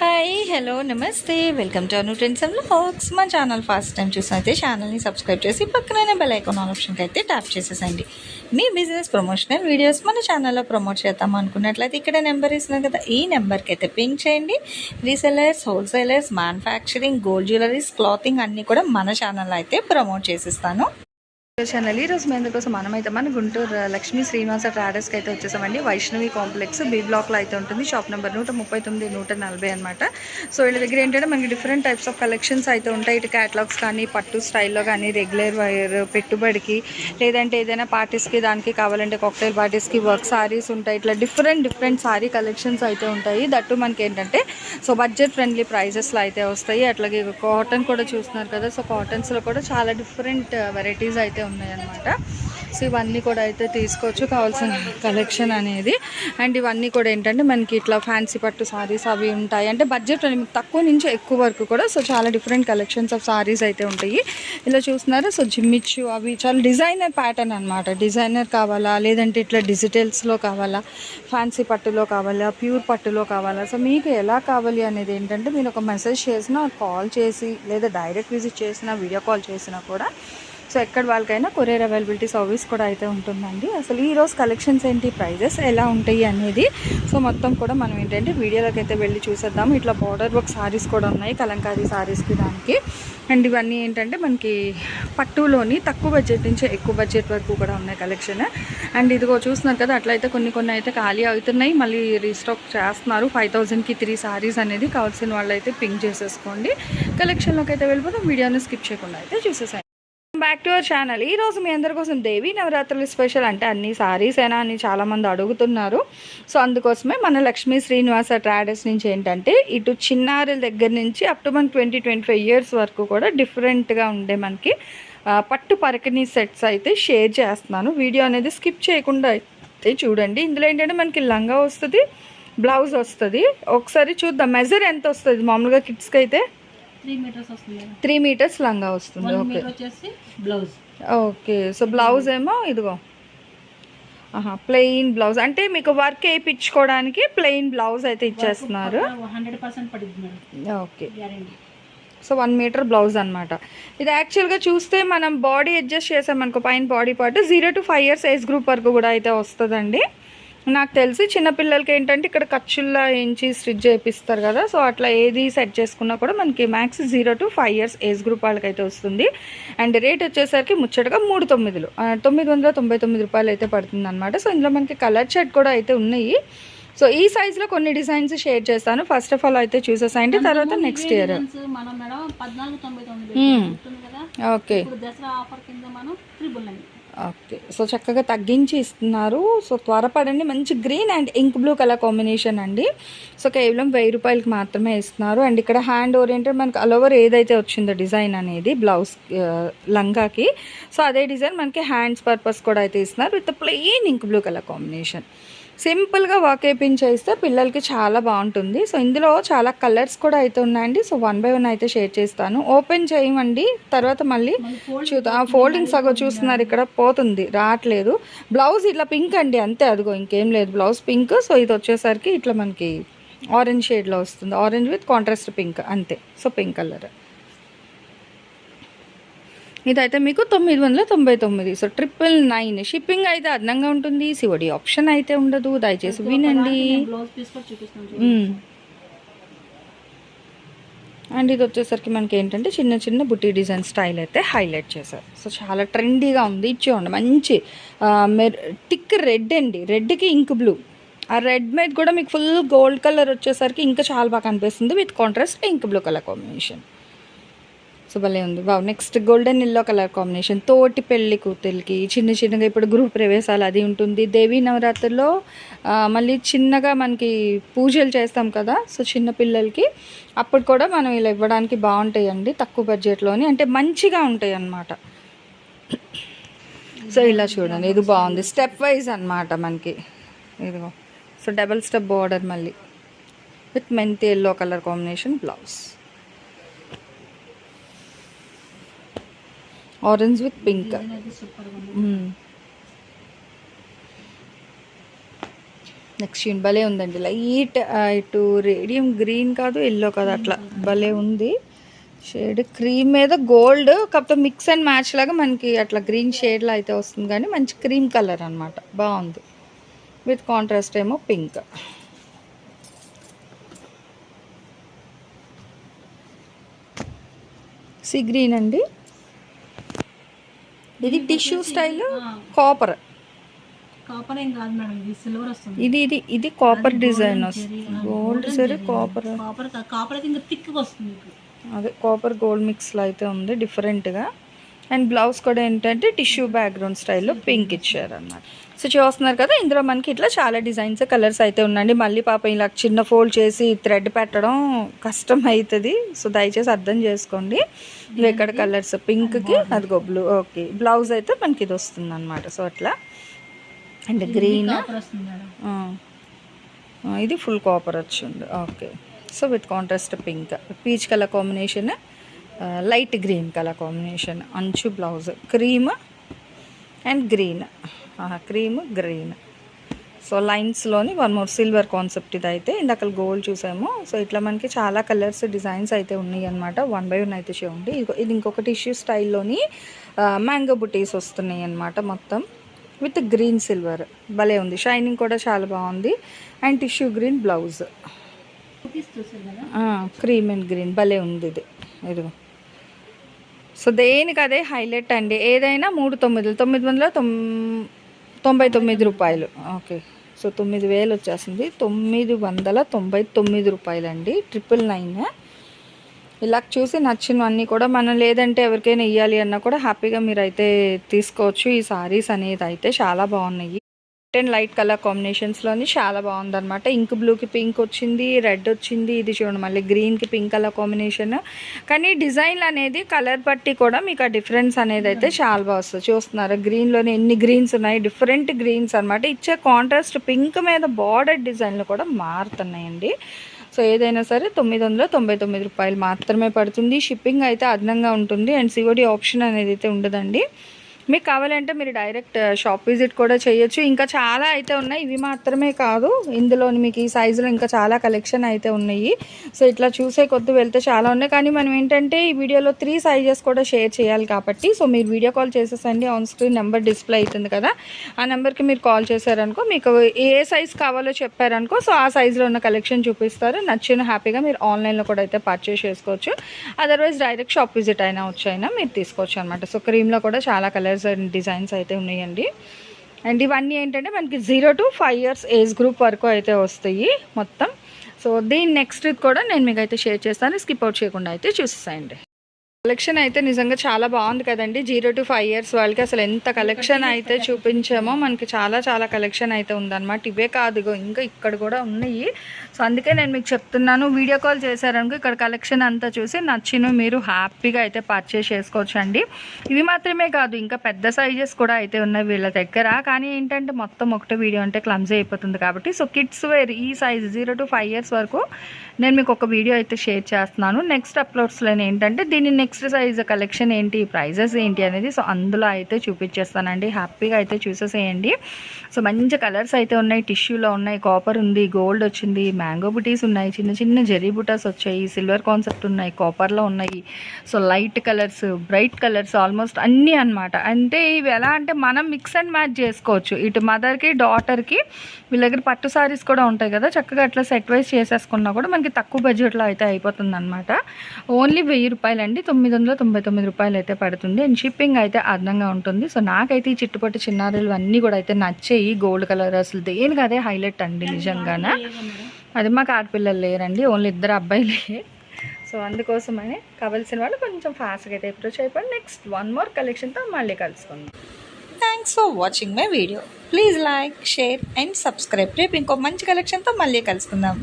Hi hello నమస్తే welcome to Anu trends and vlogs. మా channel first time చూసినైతే ఛానల్ని subscribe చేసి పక్కనే బెల్ ఐకాన్ ఆప్షన్కి అయితే ట్యాప్ చేసేసండి. మీ బిజినెస్ ప్రమోషనల్ వీడియోస్ మన ఛానల్లో ప్రమోట్ చేద్దాం అనుకున్నట్లయితే ఇక్కడ నెంబర్ ఇస్తున్నాం కదా, ఈ నెంబర్కి అయితే పింక్ చేయండి. Resellers, wholesalers, manufacturing, gold jewelleries, clothing అన్నీ కూడా మన ఛానల్లో అయితే ప్రమోట్ చేసిస్తాను. ఛానల్ ఈరోజు మీ అందుకోసం మనమైతే మన గుంటూరు లక్ష్మీ శ్రీనివాస ట్రాడర్స్కి అయితే వచ్చేసామండి. వైష్ణవి కాంప్లెక్స్ బి బ్లాక్లో అయితే ఉంటుంది. షాప్ నెంబర్ 139, 140 అనమాట. సో వీళ్ళ దగ్గర ఏంటంటే మనకి డిఫరెంట్ టైప్స్ ఆఫ్ కలెక్షన్స్ అయితే ఉంటాయి. ఇటు క్యాటలాగ్స్ కానీ, పట్టు స్టైల్లో కానీ, రెగ్యులర్ వైర్, పెట్టుబడికి, లేదంటే ఏదైనా పార్టీస్కి దానికి కావాలంటే కాక్టైల్ పార్టీస్కి వర్క్ సారీస్ ఉంటాయి. ఇట్లా డిఫరెంట్ సారీ కలెక్షన్స్ అయితే ఉంటాయి. దట్టు మనకి ఏంటంటే సో బడ్జెట్ ఫ్రెండ్లీ ప్రైజెస్లో అయితే వస్తాయి. అట్లాగే కాటన్ కూడా చూస్తున్నారు కదా, సో కాటన్స్లో కూడా చాలా డిఫరెంట్ వెరైటీస్ అయితే ఉన్నాయన్నమాట. సో ఇవన్నీ కూడా అయితే తీసుకోవచ్చు, కావాల్సిన కలెక్షన్ అనేది. అండ్ ఇవన్నీ కూడా ఏంటంటే మనకి ఇట్లా ఫ్యాన్సీ పట్టు సారీస్ అవి ఉంటాయి. అంటే బడ్జెట్ తక్కువ నుంచి ఎక్కువ వరకు కూడా సో చాలా డిఫరెంట్ కలెక్షన్స్ ఆఫ్ సారీస్ అయితే ఉంటాయి. ఇలా చూస్తున్నారు. సో జిమ్మిచ్చు అవి చాలా డిజైనర్ ప్యాటర్న్ అనమాట. డిజైనర్ కావాలా, లేదంటే ఇట్లా డిజిటల్స్లో కావాలా, ఫ్యాన్సీ పట్టులో కావాలా, ప్యూర్ పట్టులో కావాలా, సో మీకు ఎలా కావాలి అనేది ఏంటంటే మీరు ఒక మెసేజ్ చేసినా, కాల్ చేసి, లేదా డైరెక్ట్ విజిట్ చేసినా, వీడియో కాల్ చేసినా కూడా సో ఎక్కడ వాళ్ళకైనా కొరియర్ అవైలబిలిటీ సర్వీస్ కూడా అయితే ఉంటుందండి. అసలు ఈరోజు కలెక్షన్స్ ఏంటి, ప్రైజెస్ ఎలా ఉంటాయి అనేది సో మొత్తం కూడా మనం ఏంటంటే వీడియోలోకి అయితే వెళ్ళి చూసేద్దాము. ఇట్లా బార్డర్ వర్క్ సారీస్ కూడా ఉన్నాయి, కలంకారీ సారీస్కి దానికి. అండ్ ఇవన్నీ ఏంటంటే మనకి పట్టులోని తక్కువ బడ్జెట్ నుంచి ఎక్కువ బడ్జెట్ వరకు కూడా ఉన్నాయి కలెక్షన్. అండ్ ఇదిగో చూస్తున్నారు కదా, అట్లయితే కొన్ని అయితే ఖాళీ అవుతున్నాయి, మళ్ళీ రీస్టాక్ చేస్తున్నారు. 5000కి 3 సారీస్ అనేది కావాల్సిన వాళ్ళు అయితే పింక్ చేసేసుకోండి. కలెక్షన్లోకి అయితే వెళ్ళిపోతాం. వీడియోని స్కిప్ చేయకుండా అయితే చూసేసాయి. Back to our channel. ఈరోజు మీ అందరి కోసం దేవి నవరాత్రులు స్పెషల్. అంటే అన్ని సారీస్ అయినా అని చాలామంది అడుగుతున్నారు. సో అందుకోసమే మన లక్ష్మీ శ్రీనివాస ట్రాడర్స్ నుంచి ఏంటంటే ఇటు చిన్నారుల దగ్గర నుంచి అప్ టు మనకి 20-25 ఇయర్స్ వరకు కూడా డిఫరెంట్గా ఉండే మనకి పట్టు పరకనీ సెట్స్ అయితే షేర్ చేస్తున్నాను. వీడియో అనేది స్కిప్ చేయకుండా అయితే చూడండి. ఇందులో ఏంటంటే మనకి లంగా వస్తుంది, బ్లౌజ్ వస్తుంది. ఒకసారి చూద్దాం మెజర్ ఎంత వస్తుంది. మామూలుగా కిడ్స్కి అయితే 3 మీటర్స్ లంగా వస్తుంది. ఓకే సో బ్లౌజ్ ఏమో ఇదిగో ప్లెయిన్ బ్లౌజ్, అంటే మీకు వర్క్ వేయించుకోవడానికి ప్లెయిన్ బ్లౌజ్ అయితే ఇచ్చేస్తున్నారు. ఓకే సో 1 మీటర్ బ్లౌజ్ అనమాట. ఇది యాక్చువల్గా చూస్తే మనం బాడీ అడ్జస్ట్ చేసామనుకో, పైన body part 0 to 5 years age group వరకు కూడా అయితే వస్తుందండి. నాకు తెలిసి చిన్నపిల్లలకి ఏంటంటే ఇక్కడ ఖర్చుల్లో ఏంచి స్టిచ్ చేపిస్తారు కదా, సో అట్లా ఏది సెట్ చేసుకున్నా కూడా మనకి max 0 to 5 years age group వాళ్ళకైతే వస్తుంది. అండ్ రేట్ వచ్చేసరికి ముచ్చటగా 999 రూపాయలు అయితే పడుతుంది అనమాట. సో ఇందులో మనకి కలర్ షర్ట్ కూడా అయితే ఉన్నాయి. సో ఈ సైజులో కొన్ని డిజైన్స్ షేర్ చేస్తాను. ఫస్ట్ ఆఫ్ ఆల్ అయితే చూసేసాయండి, తర్వాత next year. Okay okay so చక్కగా తగ్గించి ఇస్తున్నారు. సో త్వరపడండి. మంచి green and ink blue colour combination అండి. సో కేవలం 1000 రూపాయలకి మాత్రమే ఇస్తున్నారు. అండ్ ఇక్కడ హ్యాండ్ ఓరియంటెడ్ మనకి ఆల్ ఓవర్ ఏదైతే వచ్చిందో డిజైన్ అనేది బ్లౌజ్ లంగాకి, సో అదే డిజైన్ మనకి హ్యాండ్స్ పర్పస్ కూడా అయితే ఇస్తున్నారు with plain ink blue colour combination. సింపుల్గా వర్క్ వేయించేస్తే పిల్లలకి చాలా బాగుంటుంది. సో ఇందులో చాలా కలర్స్ కూడా అయితే ఉన్నాయండి. సో 1 by 1 అయితే షేర్ చేస్తాను. ఓపెన్ చేయమండి, తర్వాత మళ్ళీ చూద్దాం. ఫోల్డింగ్ సగం చూస్తున్నారు, ఇక్కడ పోతుంది, రావట్లేదు. బ్లౌజ్ ఇట్లా పింక్ అండి, అంతే, అదిగో ఇంకేం లేదు. Blouse pink. సో ఇది వచ్చేసరికి ఇట్లా మనకి ఆరెంజ్ షేడ్లో వస్తుంది, ఆరెంజ్ విత్ కాంట్రాస్ట్ పింక్, అంతే. సో పింక్ కలర్ ఇదైతే మీకు 999. సో 999. షిప్పింగ్ అయితే అదనంగా ఉంటుంది. సిఓడి ఆప్షన్ అయితే ఉండదు. దయచేసి వినండి. అండ్ ఇది వచ్చేసరికి మనకి ఏంటంటే చిన్న చిన్న బుట్టి డిజైన్ స్టైల్ అయితే హైలైట్ చేశారు. సో చాలా ట్రెండీగా ఉంది. ఇచ్చేయండి మంచి థిక్ రెడ్ అండి, రెడ్కి ఇంక్ బ్లూ. ఆ రెడ్ మీద కూడా మీకు ఫుల్ గోల్డ్ కలర్ వచ్చేసరికి ఇంకా చాలా బాగా కనిపిస్తుంది with contrast ink blue colour combination. So భలే ఉంది. Wow. Next golden yellow colour combination. తోటి పెళ్లి కూతురికి చిన్నగా ఇప్పుడు గృహ ప్రవేశాలు అది ఉంటుంది. దేవీ నవరాత్రుల్లో మళ్ళీ చిన్నగా మనకి పూజలు చేస్తాం కదా, సో చిన్నపిల్లలకి అప్పుడు కూడా మనం ఇలా ఇవ్వడానికి బాగుంటాయండి, తక్కువ బడ్జెట్లోని, అంటే మంచిగా ఉంటాయి అన్నమాట. సో ఇలా చూడండి, ఇది బాగుంది. స్టెప్ వైజ్ అనమాట మనకి. ఇదిగో సో డబల్ స్టెప్ బార్డర్ మళ్ళీ విత్ మెంతి yellow colour combination blouse. Orange with pink. Next భలే ఉందండి, లైట్ ఇటు రేడియం గ్రీన్ కాదు ఎల్లో కాదు అట్లా భలే ఉంది షేడ్. క్రీమ్ మీద గోల్డ్, కాకపోతే మిక్స్ అండ్ మ్యాచ్ లాగా మనకి అట్లా గ్రీన్ షేడ్లో అయితే వస్తుంది, కానీ మంచి క్రీమ్ కలర్ అనమాట, బాగుంది. విత్ కాంట్రాస్ట్ ఏమో పింక్. సీ గ్రీన్ అండి, ఇది టిష్యూ స్టైల్ కాపర్. కాపర్ ఏం కాదు మేడం, ఇది సిల్వర్ వస్తుంది. ఇది కాపర్ డిజైన్ వస్తుంది, గోల్డ్ సరే కాపర్. కాపర్ అయితే ఇంకా థిక్ వస్తుంది, అదే కాపర్ గోల్డ్ మిక్స్లో అయితే ఉంది డిఫరెంట్గా. అండ్ బ్లౌజ్ కూడా ఏంటంటే టిష్యూ బ్యాక్గ్రౌండ్ స్టైల్లో పింక్ ఇచ్చారు అన్నమాట. సో చూస్తున్నారు కదా, ఇందులో మనకి ఇట్లా చాలా డిజైన్స్ కలర్స్ అయితే ఉన్నాయండి. మళ్ళీ పాప ఇలా చిన్న ఫోల్డ్ చేసి థ్రెడ్ పెట్టడం కష్టం అవుతుంది, సో దయచేసి అర్థం చేసుకోండి. ఇవి ఎక్కడ కలర్స్ పింక్కి అది బ్లూ. ఓకే, బ్లౌజ్ అయితే మనకి ఇది వస్తుంది అనమాట. సో అట్లా అండ్ గ్రీన్, ఇది ఫుల్ కాపర్ వచ్చింది. Okay, so with contrast pink, peach colour combination, light green colour combination, అంచు blouse cream and green, cream green. So లైన్స్లోని వన్ మోర్ సిల్వర్ కాన్సెప్ట్ ఇది అయితే. ఇందాక గోల్డ్ చూసాము. సో ఇట్లా మనకి చాలా కలర్స్ డిజైన్స్ అయితే ఉన్నాయి అనమాట. 1 by 1 అయితే చూడండి. ఇది ఇంకొక టిష్యూ స్టైల్లోని మ్యాంగో బుటీస్ వస్తున్నాయి అనమాట మొత్తం, విత్ గ్రీన్ సిల్వర్. భలే ఉంది, షైనింగ్ కూడా చాలా బాగుంది. And tissue green blouse, cream and green భలే ఉంది ఇది. ఇదిగో, సో దేనికి అదే హైలైట్ అండి. ఏదైనా 999 రూపాయలు. ఓకే, సో 9000 వచ్చేస్తుంది. 999 రూపాయలు అండి, 999. ఇలా చూసి నచ్చినవన్నీ కూడా మనం, లేదంటే ఎవరికైనా ఇవ్వాలి అన్నా కూడా హ్యాపీగా మీరైతే తీసుకోవచ్చు. ఈ సారీస్ అనేది అయితే చాలా బాగున్నాయి. అండ్ లైట్ కలర్ కాంబినేషన్స్లోని చాలా బాగుందన్నమాట. ఇంక్ బ్లూకి పింక్ వచ్చింది, రెడ్ వచ్చింది. ఇది చూడండి మళ్ళీ గ్రీన్కి పింక్ కలర్ కాంబినేషన్. కానీ డిజైన్ అనేది కలర్ బట్టి కూడా మీకు ఆ డిఫరెన్స్ అనేది అయితే చాలా బాగా వస్తుంది. చూస్తున్నారు గ్రీన్లోనే ఎన్ని గ్రీన్స్ ఉన్నాయి, డిఫరెంట్ గ్రీన్స్ అనమాట. ఇచ్చే కాంట్రాస్ట్ పింక్ మీద బార్డర్ డిజైన్లు కూడా మారుతున్నాయండి. సో ఏదైనా సరే 999 రూపాయలు మాత్రమే పడుతుంది. షిప్పింగ్ అయితే అదనంగా ఉంటుంది. అండ్ సిఓడి ఆప్షన్ అనేది అయితే ఉండదండి. మీకు కావాలంటే మీరు డైరెక్ట్ షాప్ విజిట్ కూడా చేయొచ్చు. ఇంకా చాలా అయితే ఉన్నాయి, ఇవి మాత్రమే కాదు, ఇందులో మీకు ఈ సైజులో ఇంకా చాలా కలెక్షన్ అయితే ఉన్నాయి. సో ఇట్లా చూసే కొద్ది వెళ్తే చాలా ఉన్నాయి. కానీ మనం ఏంటంటే ఈ వీడియోలో 3 సైజెస్ కూడా షేర్ చేయాలి కాబట్టి, సో మీరు వీడియో కాల్ చేసేసండి. ఆన్ స్క్రీన్ నెంబర్ డిస్ప్లే అవుతుంది కదా, ఆ నెంబర్కి మీరు కాల్ చేశారనుకో, మీకు ఏ సైజ్ కావాలో చెప్పారనుకో, సో ఆ సైజులో ఉన్న కలెక్షన్ చూపిస్తారు. నచ్చిన హ్యాపీగా మీరు ఆన్లైన్లో కూడా అయితే పర్చేస్ చేసుకోవచ్చు. అదర్వైజ్ డైరెక్ట్ షాప్ విజిట్ అయినా వచ్చైనా మీరు తీసుకోవచ్చు అనమాట. సో క్రీమ్లో కూడా చాలా కలర్స్ అండ్ డిజైన్స్ అయితే ఉన్నాయండి. అండ్ ఇవన్నీ ఏంటంటే మనకి 0 to 5 years ఏజ్ గ్రూప్ వరకు అయితే వస్తాయి మొత్తం. సో దీని నెక్స్ట్ కూడా నేను మీకు అయితే షేర్ చేస్తాను, స్కిప్ అవుట్ చేయకుండా అయితే చూసేయండి. కలెక్షన్ అయితే నిజంగా చాలా బాగుంది కదండి. 0 to 5 years వాళ్ళకి అసలు ఎంత కలెక్షన్ అయితే చూపించామో, మనకి చాలా కలెక్షన్ అయితే ఉందన్నమాట. ఇవే కాదు, ఇంకా ఇక్కడ కూడా ఉన్నాయి. సో అందుకే నేను మీకు చెప్తున్నాను, వీడియో కాల్ చేశారనుకో ఇక్కడ కలెక్షన్ అంతా చూసి నచ్చిన మీరు హ్యాపీగా అయితే పర్చేస్ చేసుకోవచ్చు అండి. ఇవి మాత్రమే కాదు, ఇంకా పెద్ద సైజెస్ కూడా అయితే ఉన్నాయి వీళ్ళ దగ్గర. కానీ ఏంటంటే మొత్తం ఒకటే వీడియో అంటే క్లమ్జీ అయిపోతుంది కాబట్టి, సో కిడ్స్ వేర్ ఈ సైజ్ 0 to 5 years వరకు నేను మీకు ఒక వీడియో అయితే షేర్ చేస్తున్నాను. నెక్స్ట్ అప్లోడ్స్లో ఏంటంటే దీని నెక్స్ట్ సైజ్ కలెక్షన్ ఏంటి, ప్రైజెస్ ఏంటి అనేది సో అందులో అయితే చూపించేస్తానండి. హ్యాపీగా అయితే చూసేసేయండి. సో మంచి కలర్స్ అయితే ఉన్నాయి, టిష్యూలో ఉన్నాయి, కాపర్ ఉంది, గోల్డ్ వచ్చింది, మ్యాంగో బుటీస్ ఉన్నాయి, చిన్న జెరీ బుటాస్ వచ్చాయి, సిల్వర్ కాన్సెప్ట్ ఉన్నాయి, కాపర్లో ఉన్నాయి. So light colours, bright colours almost అన్నీ అనమాట. అంటే ఇవి ఎలా అంటే మనం మిక్స్ అండ్ మ్యాచ్ చేసుకోవచ్చు. ఇటు మదర్కి డాటర్కి వీళ్ళ దగ్గర పట్టు సారీస్ కూడా ఉంటాయి కదా, చక్కగా అట్లా సెట్ వైజ్ చేసేసుకున్నా కూడా మనకి తక్కువ బడ్జెట్లో అయితే అయిపోతుంది అనమాట. ఓన్లీ 1000 రూపాయలు అండి, 999 రూపాయలు అయితే పడుతుంది. అండ్ షిప్పింగ్ అయితే అదనంగా ఉంటుంది. సో నాకైతే ఈ చిట్టుపట్టు చిన్నారులు అన్నీ కూడా అయితే నచ్చాయి. గోల్డ్ కలర్ అసలు దేనికి అదే హైలైట్ అండి నిజంగానే. అది మాకు ఆడపిల్లలు లేరండి, ఓన్లీ 2 అబ్బాయిలే. సో అందుకోసమని కావాల్సిన వాళ్ళు కొంచెం ఫాస్ట్గా అయితే అప్రోచ్ అయిపోయి నెక్స్ట్ 1 more కలెక్షన్తో మళ్ళీ కలుసుకుందాం. Thanks for watching my video. Please like, share and subscribe. రేపు ఇంకో మంచి కలెక్షన్తో మళ్ళీ కలుసుకుందాం.